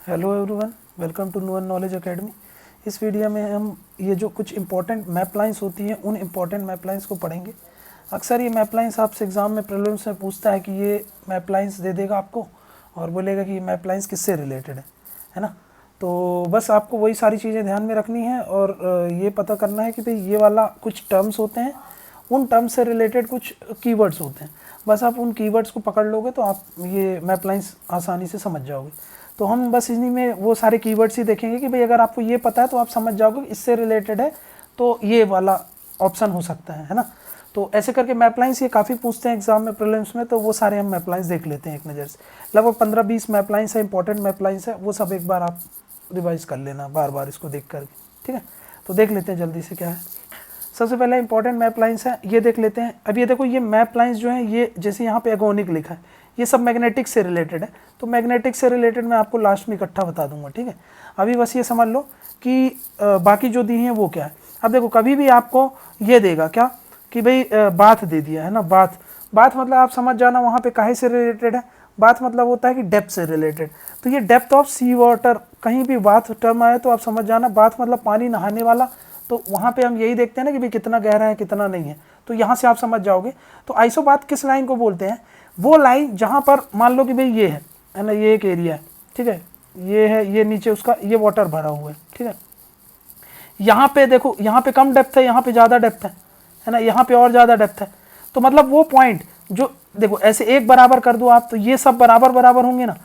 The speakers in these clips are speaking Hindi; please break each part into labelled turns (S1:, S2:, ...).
S1: हेलो एवरीवन, वेलकम टू नुअन नॉलेज एकेडमी। इस वीडियो में हम ये जो कुछ इंपॉर्टेंट मैप लाइंस होती हैं उन इंपॉर्टेंट मैप लाइंस को पढ़ेंगे। अक्सर ये मैप लाइंस आपसे एग्जाम में प्रीलिम्स में पूछता है कि ये मैप लाइंस दे देगा आपको और बोलेगा कि ये मैप लाइंस किससे रिलेटेड है ना। तो बस आपको वही सारी चीज़ें ध्यान में रखनी है और ये पता करना है कि भाई ये वाला कुछ टर्म्स होते हैं, उन टर्म्स से रिलेटेड कुछ कीवर्ड्स होते हैं। बस आप उन कीवर्ड्स को पकड़ लोगे तो आप ये मैप लाइंस आसानी से समझ जाओगे। तो हम बस इन्हीं में वो सारे कीवर्ड्स ही देखेंगे कि भाई अगर आपको ये पता है तो आप समझ जाओगे इससे रिलेटेड है तो ये वाला ऑप्शन हो सकता है ना। तो ऐसे करके मैप लाइंस ये काफ़ी पूछते हैं एग्जाम में प्रीलिम्स में, तो वो सारे हम मैप लाइंस देख लेते हैं एक नज़र से। लगभग 15-20 मैप लाइंस है, इंपॉर्टेंट मैप लाइंस है, वो सब एक बार आप रिवाइज कर लेना बार बार इसको देख करके, ठीक है। तो देख लेते हैं जल्दी से क्या है। सबसे पहले इंपॉर्टेंट मैप लाइंस है, ये देख लेते हैं। अब ये देखो, ये मैप लाइंस जो है ये जैसे यहाँ पे एगोनिक लिखा है, ये सब मैग्नेटिक से रिलेटेड है। तो मैग्नेटिक से रिलेटेड मैं आपको लास्ट में इकट्ठा बता दूंगा, ठीक है। अभी बस ये समझ लो कि बाकी जो दी हैं वो क्या है। अब देखो, कभी भी आपको ये देगा क्या कि भाई बाथ दे दिया है ना, बाथ बाथ मतलब आप समझ जाना वहाँ पे काहे से रिलेटेड है। बाथ मतलब होता है कि डेप्थ से रिलेटेड। तो ये डेप्थ ऑफ सी वाटर, कहीं भी बाथ टर्म आए तो आप समझ जाना बाथ मतलब पानी नहाने वाला। तो वहाँ पे हम यही देखते हैं ना कि भाई कितना गहरा है कितना नहीं है, तो यहाँ से आप समझ जाओगे। तो आइसोबाथ किस लाइन को बोलते हैं? वो लाइन जहाँ पर मान लो कि भाई ये है ना, ये एक एरिया है, ठीक है, ये है, ये नीचे उसका ये वाटर भरा हुआ है, ठीक है। यहाँ पे देखो, यहाँ पे कम डेप्थ है, यहाँ पे ज़्यादा डेप्थ है ना, यहाँ पे और ज़्यादा डेप्थ है। तो मतलब वो पॉइंट जो देखो ऐसे एक बराबर कर दो आप, तो ये सब बराबर बराबर होंगे ना।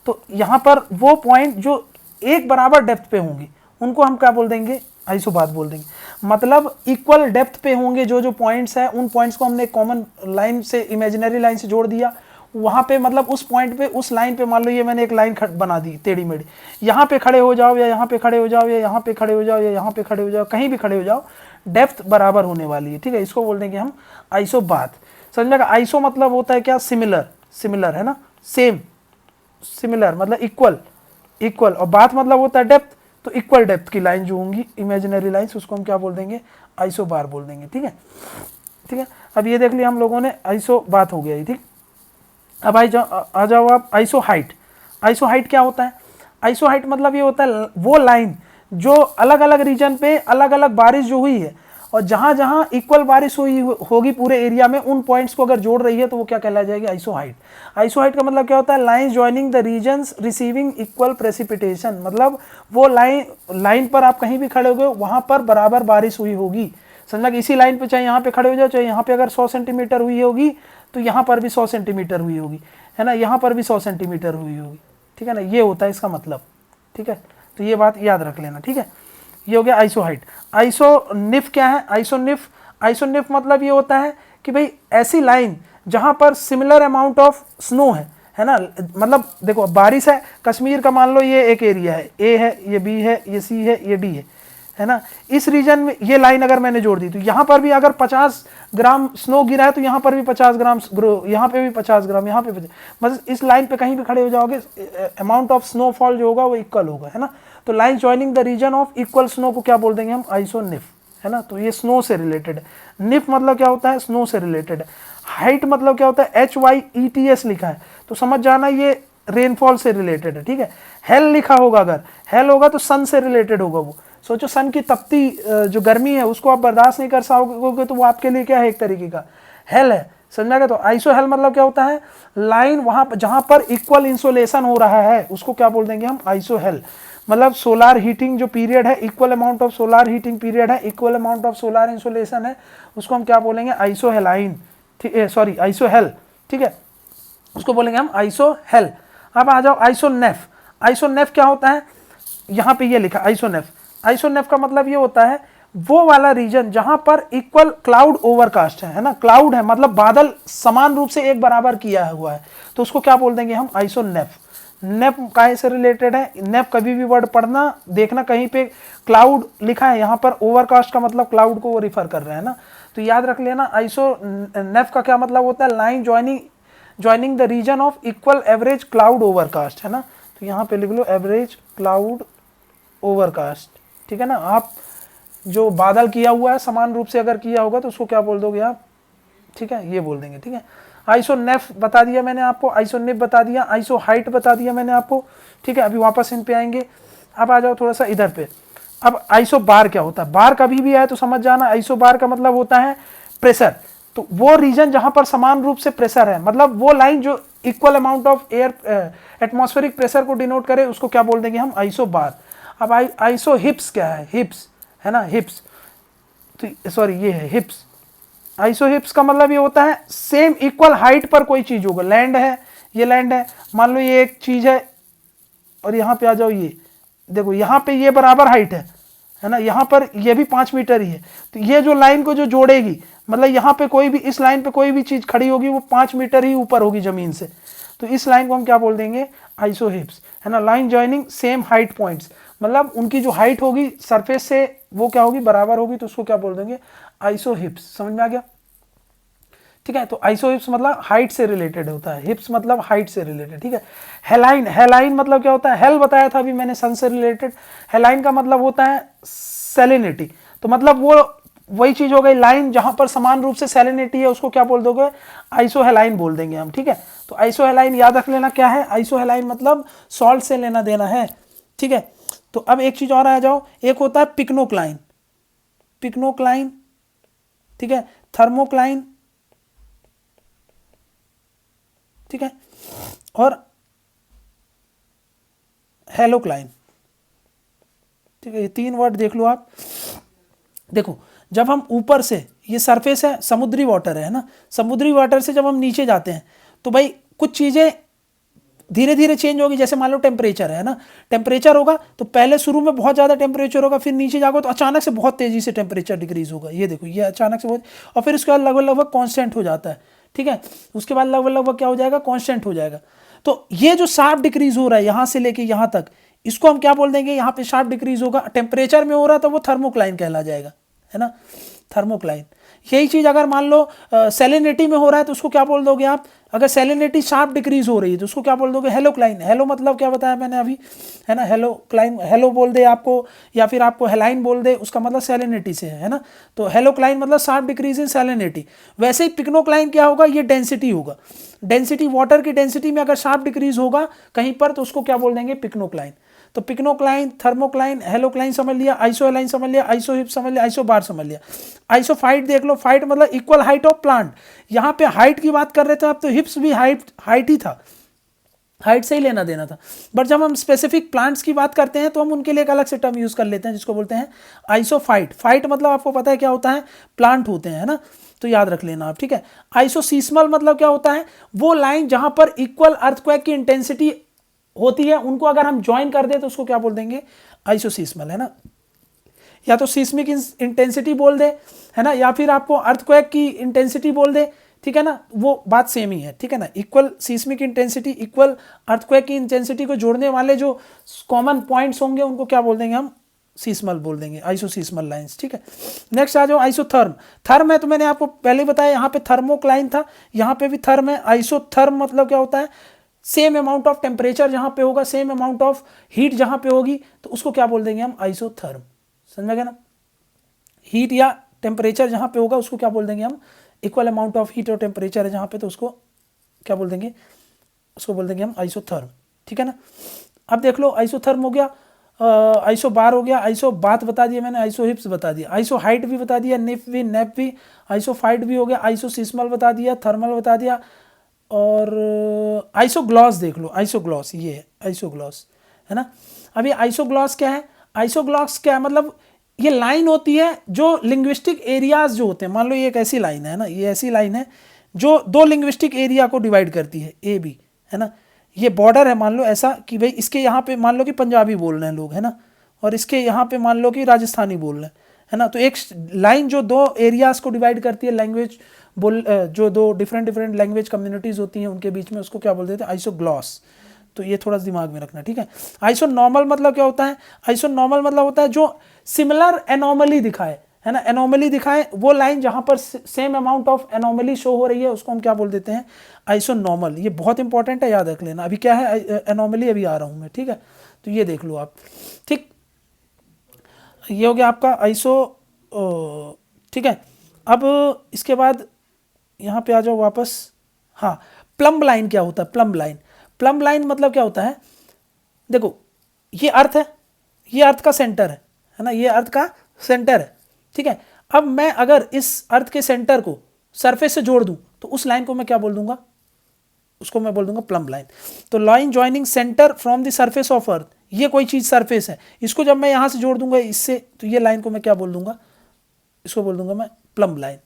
S1: तो यहाँ पर वो पॉइंट जो एक बराबर डेप्थ पे होंगी उनको हम क्या बोल देंगे? आइसोबाथ बोल देंगे। मतलब इक्वल डेप्थ पे होंगे जो जो पॉइंट्स हैं, उन पॉइंट्स को हमने कॉमन लाइन से, इमेजिनरी लाइन से जोड़ दिया। वहाँ पे मतलब उस पॉइंट पे, उस लाइन पे मान लो ये मैंने एक लाइन बना दी टेढ़ी मेढ़ी, यहाँ पे खड़े हो जाओ या यहाँ पे खड़े हो जाओ या यहाँ पे खड़े हो जाओ या यहाँ पे खड़े हो जाओ, कहीं भी खड़े हो जाओ, डेप्थ बराबर होने वाली है, ठीक है। इसको बोल देंगे हम आइसोबाथ। समझ में? आइसो मतलब होता है क्या? सिमिलर, सिमिलर है ना, सेम, सिमिलर मतलब इक्वल, इक्वल। और बाथ मतलब होता है डेप्थ, तो इक्वल डेप्थ की लाइन जो होंगी इमेजिनरी लाइंस, उसको हम क्या बोल देंगे? आइसोबार बोल देंगे, ठीक है, ठीक है। अब ये देख लिया हम लोगों ने, आइसो बात हो गया, ठीक। अब आ जाओ आप आइसो हाइट। आइसो हाइट क्या होता है? आइसो हाइट मतलब ये होता है वो लाइन जो अलग अलग रीजन पे अलग अलग बारिश जो हुई है और जहां जहां इक्वल बारिश हुई होगी पूरे एरिया में, उन पॉइंट्स को अगर जोड़ रही है तो वो क्या कहला जाएगी? Iso height. आइसो हाइट का मतलब क्या होता है? Line joining the regions receiving equal precipitation. मतलब वो लाइन पर आप कहीं भी खड़े हो गए, वहां पर बराबर बारिश हुई होगी। समझा कि इसी लाइन पे चाहे यहाँ पे खड़े हो जाओ, चाहे यहाँ पे अगर 100 सेंटीमीटर हुई होगी तो यहाँ पर भी 100 सेंटीमीटर हुई होगी, है ना, यहाँ पर भी 100 सेंटीमीटर हुई होगी, ठीक है ना। ये होता है इसका मतलब, ठीक है। तो ये बात याद रख लेना, ठीक है। ये हो गया आइसो हाइट। आइसोनिफ क्या है? आइसोनिफ, आइसोनिफ मतलब ये होता है कि भाई ऐसी लाइन जहां पर सिमिलर अमाउंट ऑफ स्नो है ना। मतलब देखो बारिश है, कश्मीर का मान लो ये एक एरिया है, ए है, ये बी है, ये सी है, ये डी है ना। इस रीजन में ये लाइन अगर मैंने जोड़ दी तो यहाँ पर भी अगर 50 ग्राम स्नो गिरा है तो यहाँ पर भी 50 ग्राम, यहाँ पे भी 50 ग्राम, यहाँ पे 50, मतलब इस लाइन पे कहीं भी खड़े हो जाओगे, अमाउंट ऑफ स्नोफॉल जो होगा वो इक्वल होगा, है ना। तो line joining the region of equal snow को क्या बोल देंगे हम? आइसोनिफ, है ना। तो ये स्नो से रिलेटेड है। निफ मतलब क्या होता है? स्नो से रिलेटेड है। हाइट मतलब क्या होता है? HYETS लिखा है तो समझ जाना ये रेनफॉल से रिलेटेड है, ठीक है। हेल लिखा होगा, अगर हेल होगा तो सन से रिलेटेड होगा। वो सोचो सन की तपती जो गर्मी है उसको आप बर्दाश्त नहीं कर सकोगे तो वो आपके लिए क्या है? एक तरीके का हेल है, समझा गया। तो आइसो हेल मतलब क्या होता है? लाइन वहां जहां पर इक्वल इंसोलेशन हो रहा है उसको क्या बोल देंगे हम? Isohel. मतलब सोलार हीटिंग जो पीरियड है, equal amount of solar heating period है, equal amount of solar insolation है, उसको हम क्या बोलेंगे? आइसो हेलाइन, ठीक है, सॉरी आइसो हेल, ठीक है, उसको बोलेंगे हम आइसो हेल। अब आ जाओ आइसोनेफ। आइसोनेफ क्या होता है? यहाँ पे ये लिखा आइसोनेफ। आइसोनेफ का मतलब ये होता है वो वाला रीजन जहां पर इक्वल क्लाउड ओवरकास्ट है ना। क्लाउड है मतलब बादल समान रूप से एक बराबर किया हुआ है, तो उसको क्या बोल देंगे हम? आइसोनेफ। नेप काहे से रिलेटेड है? नेप कभी भी वर्ड पढ़ना देखना, कहीं पे क्लाउड लिखा है, यहाँ पर ओवरकास्ट का मतलब क्लाउड को वो रिफर कर रहे हैं ना। तो याद रख लेना आइसोनेफ का क्या मतलब होता है? Line joining the region of equal average cloud overcast, है ना। तो यहाँ पे लिख लो एवरेज क्लाउड ओवरकास्ट, ठीक है ना। आप जो बादल किया हुआ है समान रूप से अगर किया होगा तो उसको क्या बोल दोगे आप? ठीक है, ये बोल देंगे, ठीक है। आइसो नेफ बता दिया मैंने आपको, आइसो निप बता दिया, आइसो हाइट बता दिया मैंने आपको, ठीक है। अभी वापस इन पे आएंगे। अब आ जाओ थोड़ा सा इधर पे। अब आइसो बार क्या होता है? बार कभी भी आए तो समझ जाना, आइसो बार का मतलब होता है प्रेशर। तो वो रीजन जहां पर समान रूप से प्रेशर है, मतलब वो लाइन जो equal amount of air atmospheric pressure को डिनोट करे, उसको क्या बोल देंगे हम? आइसो बार। अब आइसो हिप्स क्या है? हिप्स है ना, हिप्स, तो सॉरी ये है हिप्स। आइसो हिप्स का मतलब ये होता है सेम इक्वल हाइट पर कोई चीज होगा। लैंड है, ये लैंड है, मान लो ये एक चीज है, और यहाँ पे आ जाओ, ये देखो यहाँ पे ये बराबर हाइट है ना, यहाँ पर ये भी 5 मीटर ही है। तो ये जो लाइन को जो जोड़ेगी, मतलब यहाँ पे कोई भी, इस लाइन पे कोई भी चीज खड़ी होगी वो 5 मीटर ही ऊपर होगी जमीन से, तो इस लाइन को हम क्या बोल देंगे? आइसो हिप्स, है ना। Line joining same height points, मतलब उनकी जो हाइट होगी सरफेस से वो क्या होगी? बराबर होगी, तो उसको क्या बोल देंगे? आइसो हिप्स। समझ में आ गया? ठीक है। तो आइसो हिप्स मतलब हाइट से रिलेटेड होता है, हिप्स मतलब हाइट से रिलेटेड, ठीक है। हेलाइन, हेलाइन मतलब क्या होता है? हेल बताया था अभी मैंने, सन से रिलेटेड। हेलाइन का मतलब होता है सैलिनिटी, तो मतलब वो वही चीज हो गई, लाइन जहां पर समान रूप से सैलिनिटी है उसको क्या बोल दोगे? आइसो हेलाइन बोल देंगे हम, ठीक है। तो आइसो हेलाइन याद रख लेना क्या है? आइसो हेलाइन मतलब सॉल्ट से लेना देना है, ठीक है। तो अब एक चीज और आ जाओ, एक होता है पिक्नोक्लाइन, पिक्नोक्लाइन, ठीक है, थर्मोक्लाइन, ठीक है, और हेलोक्लाइन, ठीक है। ये 3 वर्ड देख लो आप। देखो जब हम ऊपर से, ये सरफेस है, समुद्री वाटर है ना, समुद्री वाटर से जब हम नीचे जाते हैं तो भाई कुछ चीजें धीरे धीरे चेंज होगी। जैसे मान लो टेम्परेचर है ना, टेम्परेचर होगा तो पहले शुरू में बहुत ज़्यादा टेम्परेचर होगा, फिर नीचे जाओगे तो अचानक से बहुत तेज़ी से टेम्परेचर डिक्रीज होगा। ये देखो, ये अचानक से बहुत, और फिर उसके बाद लगभग लगभग कांस्टेंट हो जाता है, ठीक है। उसके बाद लगभग लगभग क्या हो जाएगा? कांस्टेंट हो जाएगा। तो ये जो शार्प डिक्रीज हो रहा है यहाँ से लेके यहाँ तक, इसको हम क्या बोल देंगे? यहाँ पे शार्प डिक्रीज होगा, टेम्परेचर में हो रहा तो वो थर्मोक्लाइन कहला जाएगा, है ना, थर्मोक्लाइन। यही चीज अगर मान लो सैलिनिटी में हो रहा है तो उसको क्या बोल दोगे आप? अगर सैलिनिटी शार्प डिक्रीज हो रही है तो उसको क्या बोल दोगे? हेलोक्लाइन। हेलो मतलब क्या बताया मैंने अभी, है ना, हेलोक्लाइन, हेलो बोल दे आपको या फिर आपको हेलाइन बोल दे, उसका मतलब सैलिनिटी से है ना। तो हेलोक्लाइन मतलब शार्प डिक्रीज इन सैलिनिटी। वैसे ही पिक्नोक्लाइन क्या होगा? ये डेंसिटी होगा, डेंसिटी, वाटर की डेंसिटी में अगर शार्प डिक्रीज होगा कहीं पर तो उसको क्या बोल देंगे? पिक्नोक्लाइन। तो पिक्नोक्लाइन, थर्मोक्लाइन, हेलोक्लाइन समझ लिया, आइसो हेलाइन समझ लिया, आइसो हिप समझ लिया, आइसो बार समझ लिया। आइसो फाइट देख लो, फाइट मतलब इक्वल हाइट ऑफ प्लांट। यहाँ पे हाइट की बात कर रहे थे आप, तो हिप्स भी हाइट ही था, हाइट से ही लेना देना था। बट जब हम स्पेसिफिक प्लांट्स की बात करते हैं तो हम उनके लिए एक अलग से टर्म यूज कर लेते हैं जिसको बोलते हैं आइसोफाइट। फाइट मतलब आपको पता है क्या होता है? प्लांट होते हैं, है ना, तो याद रख लेना आप, ठीक है। आइसोसीस्मल मतलब क्या होता है? वो लाइन जहां पर इक्वल अर्थक्वेक की इंटेंसिटी होती है, उनको अगर हम ज्वाइन कर दे तो उसको क्या बोल देंगे? आइसोसीस्मल, है ना। या तो सीस्मिक इंटेंसिटी बोल दे, है ना, या फिर आपको अर्थक्वेक की इंटेंसिटी बोल दे, ठीक है ना, वो बात सेम ही है, ठीक है ना। Equal seismic intensity, equal earthquake की इंटेंसिटी को जोड़ने वाले जो कॉमन पॉइंट्स होंगे उनको क्या बोल देंगे हम? सीस्मल बोल देंगे, आइसोसीस्मल लाइंस, ठीक है। नेक्स्ट आ जाओ आइसोथर्म। थर्म है तो मैंने आपको पहले बताया, यहाँ पे थर्मोक्लाइन था, यहाँ पे भी थर्म है। आइसोथर्म मतलब क्या होता है? सेम अमाउंट ऑफ टेम्परेचर जहां पे होगा, सेम अमाउंट ऑफ हीट जहां पे होगी, तो उसको क्या बोल देंगे हम? आइसोथर्म। समझ गए ना? हीट या टेम्परेचर जहां पे होगा उसको क्या बोल देंगे हम? इक्वल अमाउंट ऑफ हीट और टेम्परेचर है जहां पे, तो उसको क्या बोल देंगे? उसको बोल देंगे हम आइसोथर्म, ठीक है ना। अब देख लो, आइसोथर्म हो गया, आइसो बार हो गया, आइसो बात बता दिया मैंने, आइसो हिप्स बता दिया, आइसो हाइट भी बता दिया, निप भी, नेप भी, आइसो फाइट भी हो गया, आइसोसिस्मल बता दिया, थर्मल बता दिया, और आइसोग्लॉस देख लो, आइसोग्लॉस ये है, आइसोग्लॉस, है ना। अब ये आइसोग्लॉस क्या है? आइसोग्लॉस क्या है? मतलब ये लाइन होती है जो लिंग्विस्टिक एरियाज जो होते हैं, मान लो ये एक ऐसी लाइन है ना, ये ऐसी लाइन है जो 2 लिंग्विस्टिक एरिया को डिवाइड करती है, ए बी, है ना। ये बॉर्डर है, मान लो ऐसा कि भाई इसके यहाँ पे मान लो कि पंजाबी बोल रहे हैं लोग, है ना, और इसके यहाँ पे मान लो कि राजस्थानी बोल रहे हैं, है ना। तो एक लाइन जो 2 एरियाज को डिवाइड करती है, लैंग्वेज बोल, जो 2 डिफरेंट लैंग्वेज कम्युनिटीज होती हैं उनके बीच में, उसको क्या बोल देते हैं? आइसोग्लॉस। तो ये थोड़ा दिमाग में रखना, ठीक है। आइसोनॉर्मल मतलब क्या होता है? आइसोनॉर्मल मतलब होता है जो सिमिलर एनोमली दिखाए, है ना, एनोमली दिखाए, वो लाइन जहां पर same amount of anomaly show हो रही है उसको हम क्या बोल देते हैं? आइसोनॉर्मल। ये बहुत इंपॉर्टेंट है, याद रख लेना। अभी क्या है? एनोमली अभी आ रहा हूं मैं, ठीक है। तो ये देख लो आप, ठीक। ये हो गया आपका आइसो, ठीक है। अब इसके बाद यहाँ पे आ जाओ वापस, हाँ, प्लम्ब लाइन क्या होता है? प्लम्ब लाइन, प्लम्ब लाइन मतलब क्या होता है? देखो ये अर्थ है, ये अर्थ का सेंटर है ना, ये अर्थ का सेंटर है, ठीक है। अब मैं अगर इस अर्थ के सेंटर को सरफेस से जोड़ दूं तो उस लाइन को मैं क्या बोल दूंगा? उसको मैं बोल दूंगा प्लम्ब लाइन। तो line joining centre from the surface of earth, ये कोई चीज सरफेस है, इसको जब मैं यहां से जोड़ दूंगा इससे, तो ये लाइन को मैं क्या बोल दूंगा? इसको बोल दूंगा मैं प्लम्ब लाइन,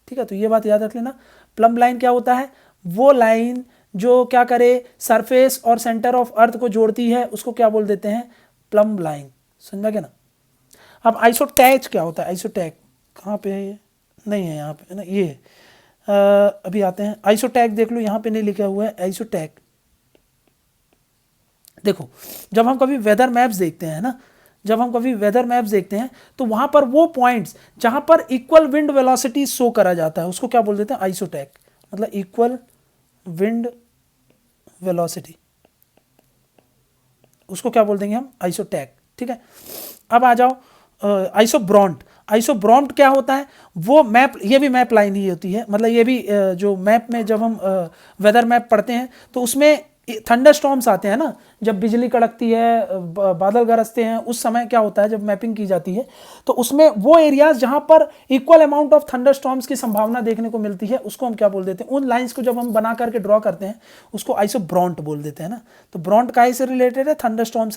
S1: ठीक है। तो ये बात याद रख लेना। प्लम्ब लाइन क्या होता है? वो लाइन जो क्या करे, सरफेस और सेंटर ऑफ अर्थ को जोड़ती है, उसको क्या बोल देते हैं? Plumb line. समझा क्या ना? अब आइसोटैच क्या होता है? आइसोटैक कहाँ पे है? ये नहीं है यहाँ पे, है ना, ये अभी आते हैं। आइसोटैक देख लो, यहाँ पे नहीं लिखा हुआ है आइसोटैक। देखो जब हम कभी वेदर मैप्स देखते हैं ना, जब हम कभी वेदर मैप्स देखते हैं तो वहां पर वो पॉइंट्स जहां पर इक्वल विंड वेलोसिटी शो करा जाता है उसको क्या बोल देते हैं? आइसोटैक। मतलब इक्वल विंड वेलोसिटी, उसको क्या बोल देंगे हम? आइसोटैक, ठीक है। अब आ जाओ आइसोब्रॉन्ट। आइसोब्रॉन्ट क्या होता है? वो मैप, ये भी मैप लाइन ही होती है, मतलब ये भी जो मैप में जब हम वेदर मैप पढ़ते हैं तो उसमें थंडर स्टॉर्म्स आते हैं ना, जब बिजली कड़कती है, बादल गरजते हैं, उस समय क्या होता है जब मैपिंग की जाती है तो उसमें वो एरियाज जहां पर equal amount of thunder storms की संभावना देखने को मिलती है उसको हम क्या बोल देते हैं? उन लाइंस को जब हम बना करके ड्रॉ करते हैं उसको आइसोब्रॉन्ट बोल देते हैं ना। तो ब्रॉन्ट काहे से रिलेटेड है? थंडर स्टॉर्म से